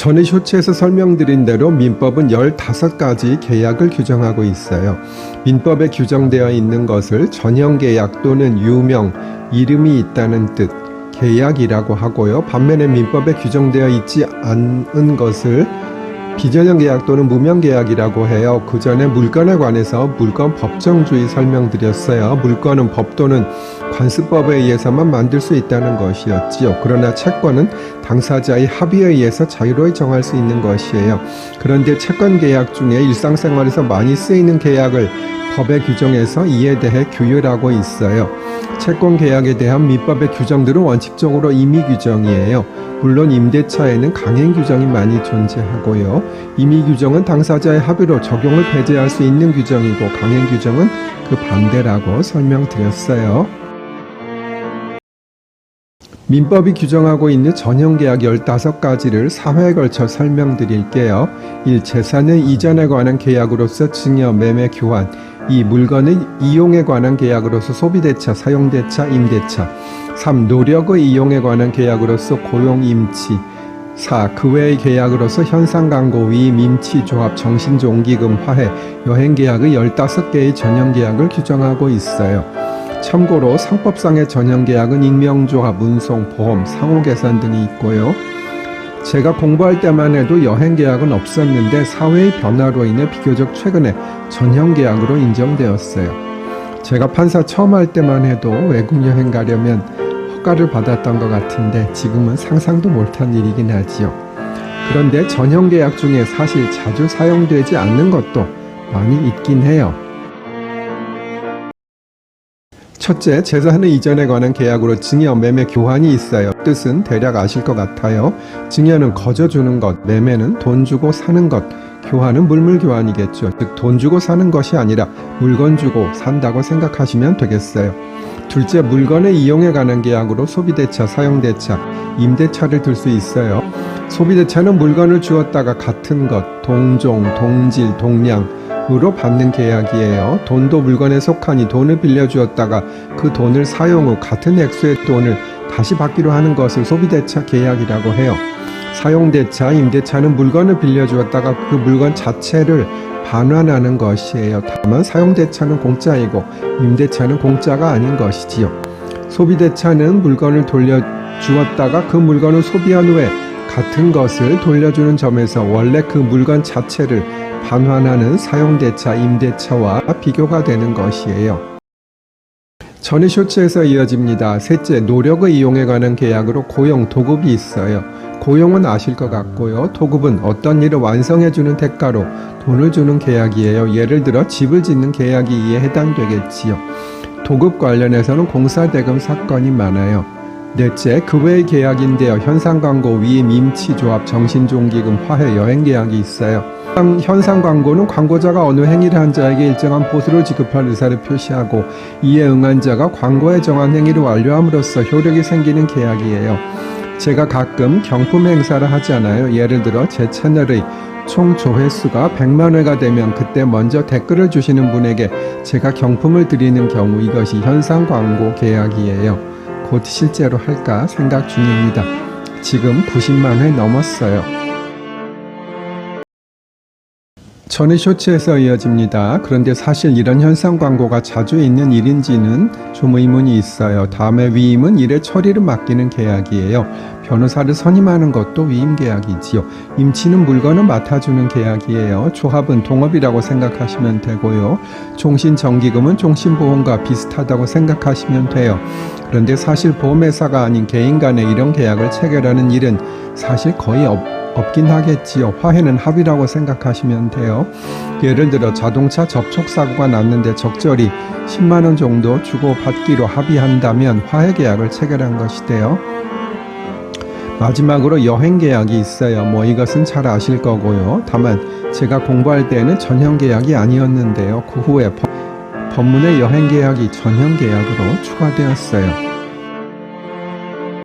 전에 쇼츠에서 설명드린 대로 민법은 15가지 계약을 규정하고 있어요. 민법에 규정되어 있는 것을 전형계약 또는 유명, 이름이 있다는 뜻, 계약이라고 하고요. 반면에 민법에 규정되어 있지 않은 것을 비전형계약 또는 무명계약이라고 해요. 그 전에 물건에 관해서 물건 법정주의 설명드렸어요. 물건은 법 또는 관습법에 의해서만 만들 수 있다는 것이었지요. 그러나 채권은 당사자의 합의에 의해서 자유로이 정할 수 있는 것이에요. 그런데 채권계약 중에 일상생활에서 많이 쓰이는 계약을 법의 규정에서 이에 대해 규율하고 있어요. 채권계약에 대한 민법의 규정들은 원칙적으로 임의규정이에요. 물론 임대차에는 강행규정이 많이 존재하고요. 임의규정은 당사자의 합의로 적용을 배제할 수 있는 규정이고 강행규정은 그 반대라고 설명드렸어요. 민법이 규정하고 있는 전형계약 15가지를 4회에 걸쳐 설명드릴게요. 1. 재산의 이전에 관한 계약으로서 증여, 매매, 교환. 2. 물건의 이용에 관한 계약으로서 소비대차, 사용대차, 임대차. 3. 노력의 이용에 관한 계약으로서 고용, 임치. 4. 그 외의 계약으로서 현상광고, 위임, 임치, 조합, 정신종기금, 화해, 여행계약의 15개의 전형계약을 규정하고 있어요. 참고로 상법상의 전형계약은 익명조합, 운송, 보험, 상호계산 등이 있고요. 제가 공부할 때만 해도 여행계약은 없었는데 사회의 변화로 인해 비교적 최근에 전형계약으로 인정되었어요. 제가 판사 처음 할 때만 해도 외국 여행 가려면 허가를 받았던 것 같은데 지금은 상상도 못한 일이긴 하지요. 그런데 전형계약 중에 사실 자주 사용되지 않는 것도 많이 있긴 해요. 첫째, 재산의 이전에 관한 계약으로 증여, 매매, 교환이 있어요. 뜻은 대략 아실 것 같아요. 증여는 거저주는 것, 매매는 돈 주고 사는 것, 교환은 물물교환이겠죠. 즉 돈 주고 사는 것이 아니라 물건 주고 산다고 생각하시면 되겠어요. 둘째, 물건의 이용에 관한 계약으로 소비대차, 사용대차, 임대차를 들 수 있어요. 소비대차는 물건을 주었다가 같은 것, 동종, 동질, 동량, 으로 받는 계약이에요. 돈도 물건에 속하니 돈을 빌려주었다가 그 돈을 사용 후 같은 액수의 돈을 다시 받기로 하는 것을 소비대차 계약이라고 해요. 사용대차, 임대차는 물건을 빌려주었다가 그 물건 자체를 반환하는 것이에요. 다만 사용대차는 공짜이고 임대차는 공짜가 아닌 것이지요. 소비대차는 물건을 돌려주었다가 그 물건을 소비한 후에 같은 것을 돌려주는 점에서 원래 그 물건 자체를 반환하는 사용대차, 임대차와 비교가 되는 것이에요. 전의 쇼츠에서 이어집니다. 셋째, 노력의 이용에 관한 계약으로 고용, 도급이 있어요. 고용은 아실 것 같고요. 도급은 어떤 일을 완성해주는 대가로 돈을 주는 계약이에요. 예를 들어 집을 짓는 계약이 이에 해당되겠지요. 도급 관련해서는 공사대금 사건이 많아요. 넷째, 그 외의 계약인데요. 현상광고, 위임, 임치, 조합, 정신종기금, 화해, 여행계약이 있어요. 현상광고는 광고자가 어느 행위를 한 자에게 일정한 보수를 지급할 의사를 표시하고 이에 응한 자가 광고에 정한 행위를 완료함으로써 효력이 생기는 계약이에요. 제가 가끔 경품 행사를 하잖아요. 예를 들어 제 채널의 총 조회수가 100만 회가 되면 그때 먼저 댓글을 주시는 분에게 제가 경품을 드리는 경우 이것이 현상광고 계약이에요. 곧 실제로 할까 생각 중입니다. 지금 90만 회 넘었어요. 전의 쇼츠에서 이어집니다. 그런데 사실 이런 현상 광고가 자주 있는 일인지는 좀 의문이 있어요. 다음에 위임은 일의 처리를 맡기는 계약이에요. 변호사를 선임하는 것도 위임 계약이지요. 임치는 물건을 맡아주는 계약이에요. 조합은 동업이라고 생각하시면 되고요. 종신정기금은 종신보험과 비슷하다고 생각하시면 돼요. 그런데 사실 보험회사가 아닌 개인 간에 이런 계약을 체결하는 일은 사실 거의 없긴 하겠지요. 화해는 합의라고 생각하시면 돼요. 예를 들어 자동차 접촉사고가 났는데 적절히 10만원 정도 주고 받기로 합의한다면 화해 계약을 체결한 것이 돼요. 마지막으로 여행 계약이 있어요. 이것은 잘 아실 거고요. 다만 제가 공부할 때는 전형 계약이 아니었는데요. 그 후에 법문의 여행 계약이 전형 계약으로 추가되었어요.